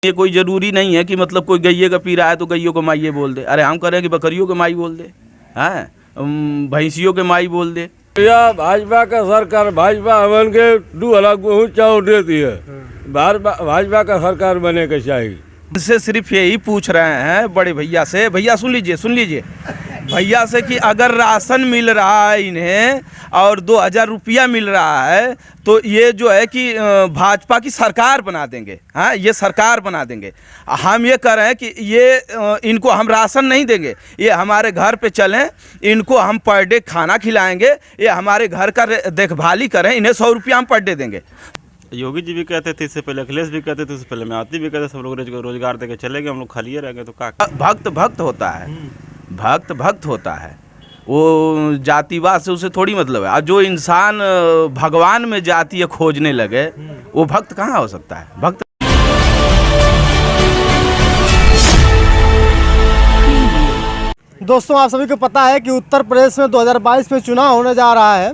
ये कोई ज़रूरी नहीं है कि मतलब कोई गैये का पी रहा है तो गैयों को माइये बोल दे। अरे हम करें कि बकरियों के माई बोल दे, हैं भैंसियों के माई बोल दे। या भाजपा का सरकार, भाजपा हमन के 2 हला गेहूँ चाउर देती है। भाजपा का सरकार बने के चाहिए। इनसे सिर्फ यही पूछ रहे हैं बड़े भैया से, भैया सुन लीजिए भैया से कि अगर राशन मिल रहा है इन्हें और 2000 रुपया मिल रहा है तो ये जो है कि भाजपा की सरकार बना देंगे। हाँ, ये सरकार बना देंगे। हम ये कह रहे हैं कि ये इनको हम राशन नहीं देंगे, ये हमारे घर पे चलें, इनको हम पर डे खाना खिलाएंगे, ये हमारे घर का देखभाली करें, इन्हें 100 रुपया हम पर डे देंगे। योगी जी भी कहते थे, इससे पहले अखिलेश भी कहते थे, उससे पहले मायावती भी कहते, सब लोग रोजगार देके चले गए, हम लोग खाली रह गए। तो क्या भक्त होता है, भक्त होता है, वो जातिवाद से उसे थोड़ी मतलब है। और जो इंसान भगवान में जाति खोजने लगे वो भक्त कहाँ हो सकता है? भक्त दोस्तों, आप सभी को पता है कि उत्तर प्रदेश में 2022 में चुनाव होने जा रहा है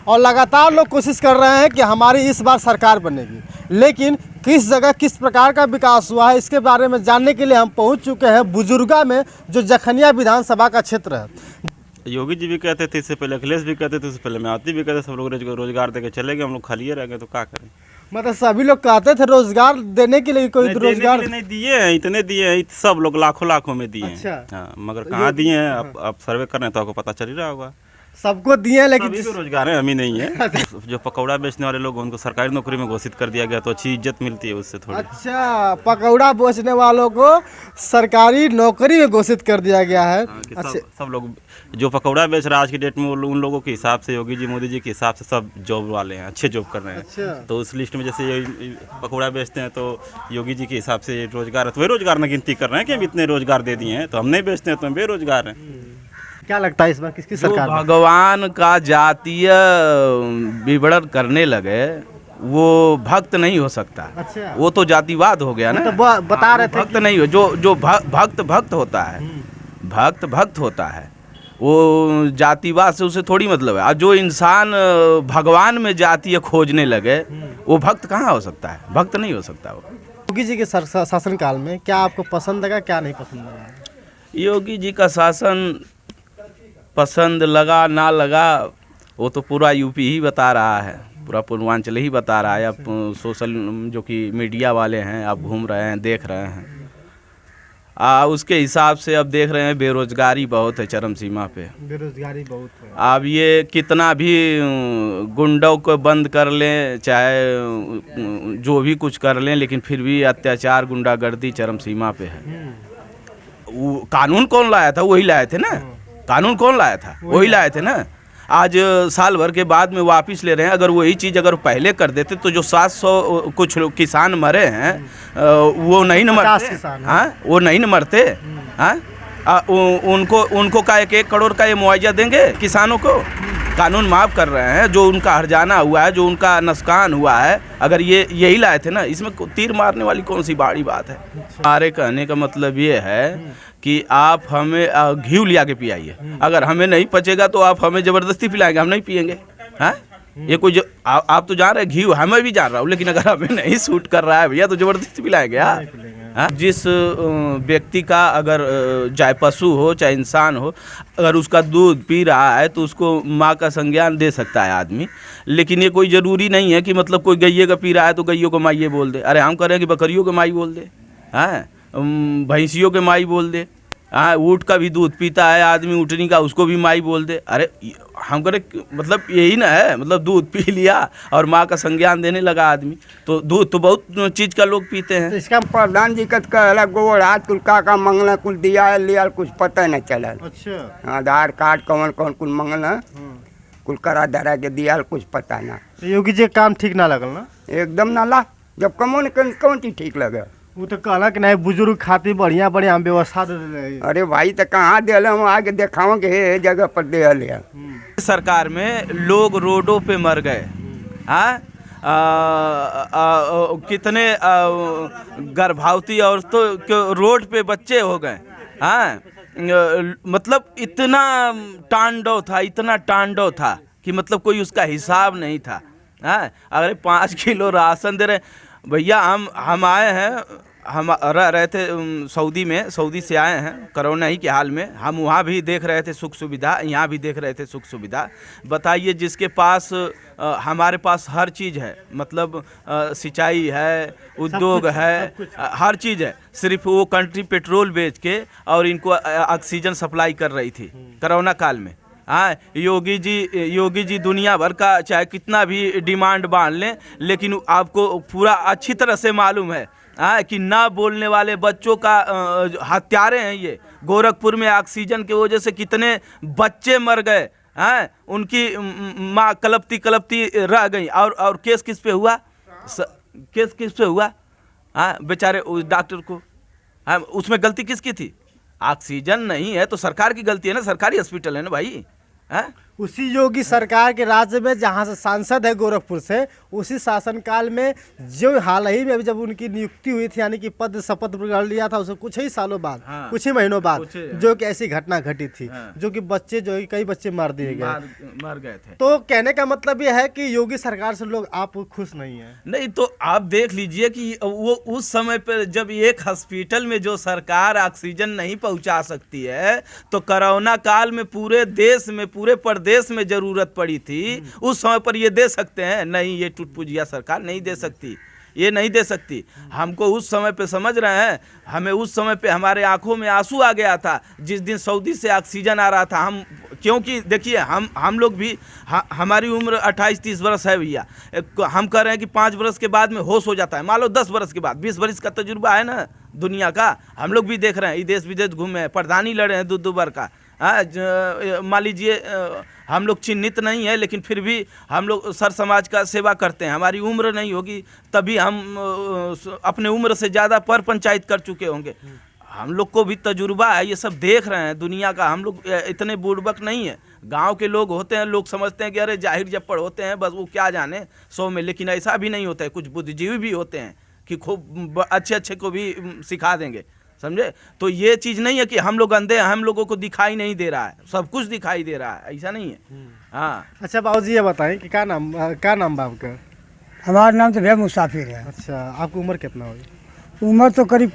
और लगातार लोग कोशिश कर रहे हैं कि हमारी इस बार सरकार बनेगी, लेकिन किस जगह किस प्रकार का विकास हुआ है इसके बारे में जानने के लिए हम पहुंच चुके हैं बुजुर्गा में, जो जखनिया विधानसभा का क्षेत्र है। योगी जी भी कहते थे, इससे पहले अखिलेश भी कहते थे, उससे पहले मायावती भी कहते, सब लोग रोजगार देके चले गए, हम लोग खाली रह गए। तो क्या करें? मतलब सभी लोग कहते थे रोजगार देने के लिए, कोई रोजगार नहीं दिए हैं, इतने दिए हैं, सब लोग लाखों में दिए हैं। अच्छा। हाँ, मगर कहाँ दिए हैं? आप सर्वे कर रहे हैं तो आपको पता चल ही रहा होगा। सबको दिए, लेकिन रोजगार है, हम ही नहीं है। जो पकौड़ा बेचने वाले लोग उनको सरकारी नौकरी में घोषित कर दिया गया तो अच्छी इज्जत मिलती है उससे थोड़ी। अच्छा, पकौड़ा बेचने वालों को सरकारी नौकरी में घोषित कर दिया गया है। अच्छा, सब लोग जो पकौड़ा बेच रहा है आज की डेट में, उन लोगों के हिसाब से योगी जी मोदी जी के हिसाब से सब जॉब वाले हैं, अच्छे जॉब कर रहे हैं। अच्छा। तो उस लिस्ट में जैसे ये पकौड़ा बेचते हैं तो योगी जी के हिसाब से रोजगार है, तो वे रोजगार में गिनती कर रहे हैं कि हम इतने रोजगार दे दिए हैं, तो हम नहीं बेचते हैं तो हम बेरोजगार हैं। क्या लगता है इस बार किसकी सरकार? भगवान का जातीय विवरण करने लगे वो भक्त नहीं हो सकता। अच्छा। वो तो जातिवाद हो गया ना। तो बता रहे थे भक्त नहीं हो, जो भक्त होता है, भक्त होता है, वो जातिवाद से उसे थोड़ी मतलब है। और जो इंसान भगवान में जातीय खोजने लगे वो भक्त कहाँ हो सकता है? भक्त नहीं हो सकता वो। योगी जी के शासनकाल में क्या आपको पसंद लगा, क्या नहीं पसंद लगा? योगी जी का शासन पसंद लगा ना लगा वो तो पूरा यूपी ही बता रहा है, पूरा पूर्वांचल ही बता रहा है। अब सोशल जो कि मीडिया वाले हैं, आप घूम रहे हैं, देख रहे हैं, उसके हिसाब से अब देख रहे हैं बेरोजगारी बहुत है, चरम सीमा पे बेरोजगारी बहुत है। अब ये कितना भी गुंडों को बंद कर लें, चाहे जो भी कुछ कर लें, लेकिन फिर भी अत्याचार गुंडागर्दी चरम सीमा पे है। वो कानून कौन लाया था? वही लाए थे ना। कानून कौन लाया था? वही लाए थे ना। आज साल भर के बाद में वापस ले रहे हैं। अगर वही चीज़ अगर पहले कर देते तो जो 700 कुछ किसान मरे हैं वो नहीं न मरते। हाँ, वो नहीं न मरते। हाँ, उनको का 1 करोड़ का ये मुआवजा देंगे किसानों को? कानून माफ़ कर रहे हैं। जो उनका हर्जाना हुआ है, जो उनका नुकसान हुआ है, अगर ये यही लाए थे ना, इसमें तीर मारने वाली कौन सी बड़ी बात है? हमारे कहने का मतलब ये है कि आप हमें घी लिया के पिलाइए, अगर हमें नहीं पचेगा तो आप हमें ज़बरदस्ती पिलाएंगे, हम नहीं पिएंगे। हाँ, ये कोई आप तो जान रहे घी, हमें भी जान रहा हूँ, लेकिन अगर हमें नहीं सूट कर रहा है भैया तो ज़बरदस्ती पिलाएंगे। हाँ, जिस व्यक्ति का अगर चाहे पशु हो चाहे इंसान हो, अगर उसका दूध पी रहा है तो उसको माँ का संज्ञान दे सकता है आदमी, लेकिन ये कोई ज़रूरी नहीं है कि मतलब कोई गैये का पी रहा है तो गैयों को माइये बोल दे। अरे हम करें कि बकरियों के माई बोल दे, हाँ भैंसियों के माई बोल दे। हाँ, ऊँट का भी दूध पीता है आदमी, ऊँटनी का, उसको भी माई बोल दे। अरे हम करें मतलब यही ना है, मतलब दूध पी लिया और माँ का संज्ञान देने लगा आदमी। तो दूध तो बहुत चीज़ का लोग पीते हैं। इसका प्रधान जी का गोबर हाथ कुल का मंगल कुल दिया लिया कुछ पता नहीं चला। अच्छा। आधार कार्ड कौन कौन कुल मंगल कुल करा धरा के दिया कुछ पता ना। योगी जी काम ठीक ना लगल ना? एकदम नाला। जब कौन चीज ठीक लगे? वो तो कहला कि नहीं बुजुर्ग खातिर बढ़िया हम व्यवस्था दे दे। अरे भाई तो कहाँ दे हम आगे देखाओ कि हे जगह पर दे लिया। सरकार में लोग रोडों पे मर गए। हाँ, कितने गर्भवती औरतों के रोड पे बच्चे हो गए। हाँ, मतलब इतना तांडव था कि मतलब कोई उसका हिसाब नहीं था। हाँ, अगर 5 किलो राशन दे रहे भैया, हम आए हैं हम रह रहे थे सऊदी से आए हैं कोरोना ही के हाल में। हम वहाँ भी देख रहे थे सुख सुविधा, यहाँ भी देख रहे थे सुख सुविधा। बताइए, जिसके पास हमारे पास हर चीज़ है, मतलब सिंचाई है, उद्योग है, हर चीज़ है, सिर्फ वो कंट्री पेट्रोल बेच के और इनको ऑक्सीजन सप्लाई कर रही थी कोरोना काल में। हाँ, योगी जी दुनिया भर का चाहे कितना भी डिमांड बांध लें, लेकिन आपको पूरा अच्छी तरह से मालूम है कि ना बोलने वाले बच्चों का हत्यारे हैं ये। गोरखपुर में ऑक्सीजन की वजह से कितने बच्चे मर गए हैं, उनकी माँ कलपती रह गई। और केस किस पे हुआ? केस किस पे हुआ? हाँ, बेचारे उस डॉक्टर को। हाँ, उसमें गलती किसकी थी? ऑक्सीजन नहीं है तो सरकार की गलती है ना, सरकारी हॉस्पिटल है ना भाई। हाँ, उसी योगी सरकार के राज्य में जहाँ से सांसद है गोरखपुर से, उसी शासनकाल में जो हाल ही में जब उनकी नियुक्ति हुई थी, यानी कि पद शपथ ग्रहण लिया था, उससे कुछ ही सालों बाद, हाँ, कुछ ही महीनों बाद हाँ, जो कि ऐसी घटना घटी थी, हाँ, जो कि बच्चे कई बच्चे मार दिए गए, मर गए थे। तो कहने का मतलब यह है कि योगी सरकार से लोग आप खुश नहीं है? नहीं, तो आप देख लीजिए कि वो उस समय पर जब एक हॉस्पिटल में जो सरकार ऑक्सीजन नहीं पहुंचा सकती है, तो कोरोना काल में पूरे देश में, पूरे प्रदेश में जरूरत पड़ी थी, उस समय पर ये दे सकते हैं? नहीं, ये टुटपुजिया सरकार नहीं दे सकती, ये नहीं दे सकती। हमको उस समय पे समझ रहे हैं, हमें उस समय पे हमारे आंखों में आंसू आ गया था जिस दिन सऊदी से ऑक्सीजन आ रहा था। हम, क्योंकि देखिए हम लोग भी, हमारी उम्र 28-30 वर्ष है भैया। हम कह रहे हैं कि 5 वर्ष के बाद में होश हो जाता है, मान लो 10 वर्ष के बाद, 20 वर्ष का तजुर्बा है ना दुनिया का। हम लोग भी देख रहे हैं, देश विदेश घूमे हैं, प्रधानी लड़े हैं 2 बार का। मान लीजिए हम लोग चिन्हित नहीं है, लेकिन फिर भी हम लोग सर समाज का सेवा करते हैं। हमारी उम्र नहीं होगी तभी हम अपने उम्र से ज़्यादा पर पंचायत कर चुके होंगे। हम लोग को भी तजुर्बा है, ये सब देख रहे हैं दुनिया का। हम लोग इतने बुड़बक नहीं है। गांव के लोग होते हैं, लोग समझते हैं कि अरे जाहिर जप्पड़ होते हैं, बस वो क्या जाने 100 में, लेकिन ऐसा भी नहीं होता है। कुछ बुद्धिजीवी भी होते हैं कि खूब अच्छे को भी सिखा देंगे, समझे? तो ये चीज़ नहीं है कि हम लोग अंधे हैं, हम लोगों को दिखाई नहीं दे रहा है, सब कुछ दिखाई दे रहा है, ऐसा नहीं है। हाँ, अच्छा बाबूजी, ये बताएं कि क्या नाम बाप का? हमारा नाम तो भैया मुसाफिर है। अच्छा, आपकी उम्र कितना हुई? उम्र तो करीब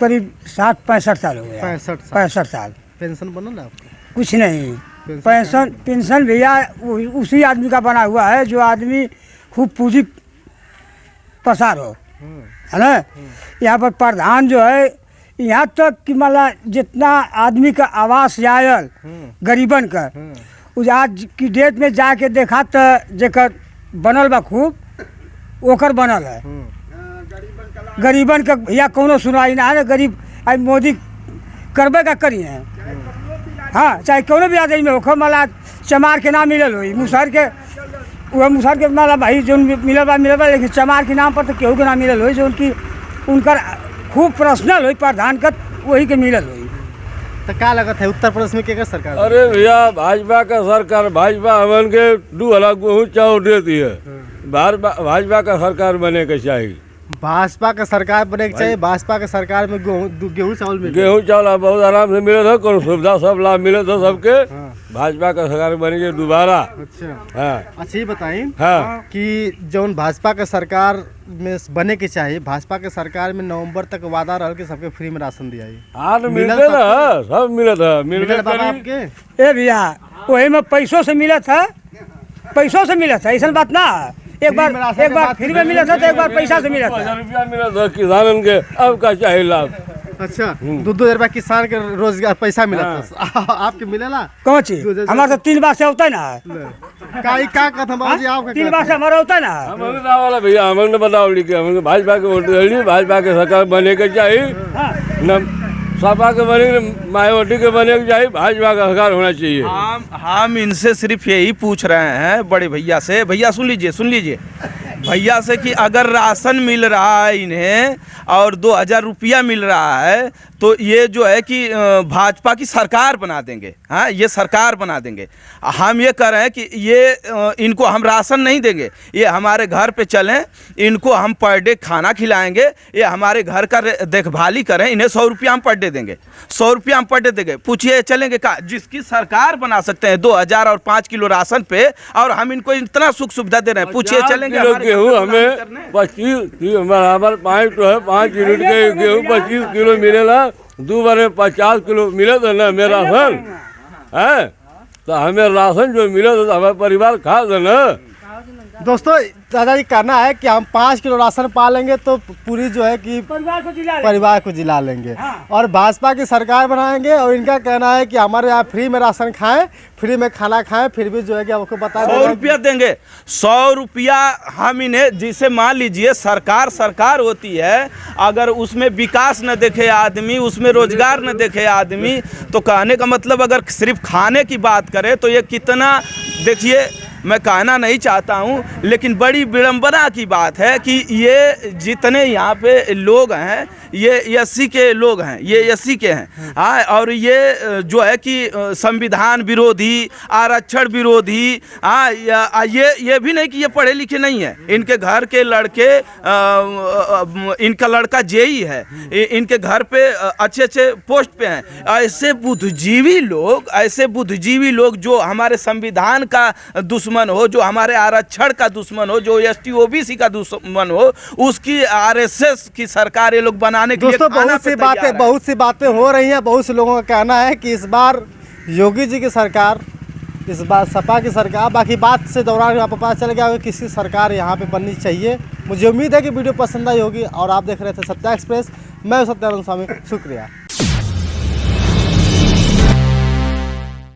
60-65 साल हो गया। 65 साल। पेंशन बनल है आपको? कुछ नहीं, पेंशन भैया उसी आदमी का बना हुआ है जो आदमी खूब पूंजी पसार हो, है ना। यहाँ पर प्रधान जो है, यहाँ तक कि मतलब जितना आदमी का आवास आयल गरीबन का, उस आज की डेट में जाके देखा तो जेकर बनल बा खूब ओकर बनल है। गरीबन का भैया कोनो सुनवाई ना है। गरीब आज मोदी करबे का करी है। हाँ, चाहे कोनो भी आदमी में हो, माला चमार के नाम मिलल हुई, मुसहर के माला भाई जो मिलल बा, लेकिन चमार के नाम पर तो केहू के नाम मिलल हुई, जो उनकर खूब पर्सनल हुई, प्रधान का वही के मिलल हुई। तो क्या लगत है उत्तर प्रदेश में क्या सरकार? अरे भैया, भाजपा का सरकार, भाजपा हमन के 2 हला गेहूँ चावल देती है। भाजपा का सरकार बने के चाहिए। भाजपा का सरकार बने के चाहिए। भाजपा के सरकार में गेहूँ चावल मिले, गेहूँ चावल बहुत आराम से मिले था, कौन सुविधा सब लाभ मिले था सबके। भाजपा का सरकार बनेगी दोबारा। अच्छा, हाँ, अच्छा, ये बताइए कि जौन भाजपा के सरकार में बने के चाहिए, भाजपा के सरकार में नवंबर तक वादा रहा कि सबके फ्री में राशन दिया। हाँ, तो मिलते ना, सब मिला था, मिलते आपके? ए भैया, वही में पैसों से मिला था, ऐसा बात ना। एक बार फ्री में मिला था, तो एक बार पैसा से मिला था। 1000 रुपया मिला था किसानन के, अब का चाहिए लाभ। अच्छा, 2-2 रुपया किसान के रोजगार पैसा मिला था, आपके मिलेला? कौन चीज? हमारा तो 3 बार से होता है ना। क्या कहता बाबूजी आपका? 3 बार से हमारा होता है ना। वाला भैया हमने बताओ लिखे, हमने भाजपा के वोट डाली, भाजपा के सरकार बने के चाहिए। सपा के बने, मायावती के बने के चाहिए, भाजपा का सरकार होना चाहिए। हम इनसे सिर्फ यही पूछ रहे हैं बड़े भैया से। भैया सुन लीजिए भैया से कि अगर राशन मिल रहा है इन्हें और 2000 रुपया मिल रहा है, तो ये जो है कि भाजपा की सरकार बना देंगे। हाँ, ये सरकार बना देंगे। हम ये कह रहे हैं कि ये इनको हम राशन नहीं देंगे, ये हमारे घर पे चलें, इनको हम पर डे खाना खिलाएंगे, ये हमारे घर का देखभाली करें, इन्हें 100 रुपया हम पर डे देंगे, 100 रुपया हम पर डे देंगे। पूछिए चलेंगे का? जिसकी सरकार बना सकते हैं 2000 और 5 किलो राशन पे, और हम इनको इतना सुख सुविधा दे रहे हैं, पूछिए चलेंगे? गेहूँ हमें 25 बराबर 5 तो है 5 यूनिट के गेहूँ 25 किलो मिलेला 2 बार में 50 किलो मिले तो ना मेरा राशन है, तो हमें राशन जो मिले तो हमारे परिवार खा देना। दोस्तों दादाजी कहना है कि हम 5 किलो राशन पा लेंगे तो पूरी जो है कि परिवार को जिला लेंगे और भाजपा की सरकार बनाएंगे। और इनका कहना है कि हमारे यहाँ फ्री में राशन खाएं, फ्री में खाना खाएं, फिर भी जो है कि आपको बता 100 रुपया देंगे। 100 रुपया हम इन्हें, जिसे मान लीजिए सरकार होती है, अगर उसमें विकास न देखे आदमी, उसमें रोजगार न देखे आदमी, तो कहने का मतलब अगर सिर्फ खाने की बात करें तो ये कितना, देखिए मैं कहना नहीं चाहता हूँ, लेकिन बड़ी विडंबना की बात है कि ये जितने यहाँ पे लोग हैं ये एससी के लोग हैं, ये एससी के हैं। हाँ, और ये जो है कि संविधान विरोधी, आरक्षण विरोधी, हाँ, ये भी नहीं कि ये पढ़े लिखे नहीं है। इनके घर के लड़के, इनका लड़का जेई है, इनके घर पे अच्छे अच्छे पोस्ट पे हैं। ऐसे बुद्धिजीवी लोग जो हमारे संविधान का दुश्मन हो, जो हमारे आरक्षण का दुश्मन हो, जो एसटी ओबीसी का दुश्मन हो, उसकी आरएसएस की सरकार ये लोग बनाने के लिए दोस्तों बहुत सी बातें हो रही हैं। बहुत से लोगों का कहना है कि इस बार योगी जी की सरकार, इस बार सपा की सरकार, बाकी बात से दौरान आपको पता चल गया कि किसकी सरकार यहाँ पे बननी चाहिए। मुझे उम्मीद है कि वीडियो पसंद आई होगी और आप देख रहे थे सत्या एक्सप्रेस। मैं सत्यानंद स्वामी, शुक्रिया।